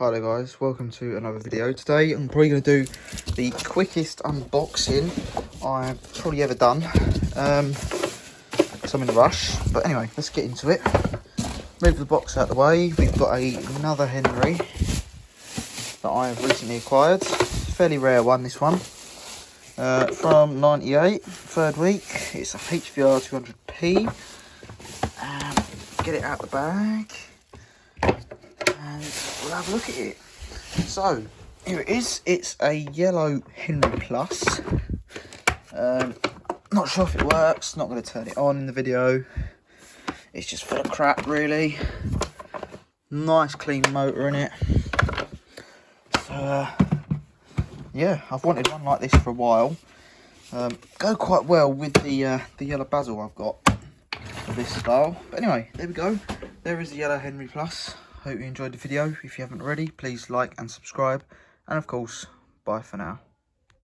Hi there guys, welcome to another video. Today I'm probably going to do the quickest unboxing I've probably ever done, because I'm in a rush. But anyway, let's get into it. Move the box out of the way. We've got another Henry that I've recently acquired. Fairly rare one, this one. From 98, third week. It's a hvr200p. Get it out the bag and we'll have a look at it. So here it is. It's a yellow Henry Plus. Not sure if it works, not going to turn it on in the video. It's just full of crap really. Nice clean motor in it. So yeah, I've wanted one like this for a while. Go quite well with the yellow basil I've got of this style. But anyway, there we go. There is the yellow Henry Plus. Hope you enjoyed the video. If you haven't already, please like and subscribe. And of course, bye for now.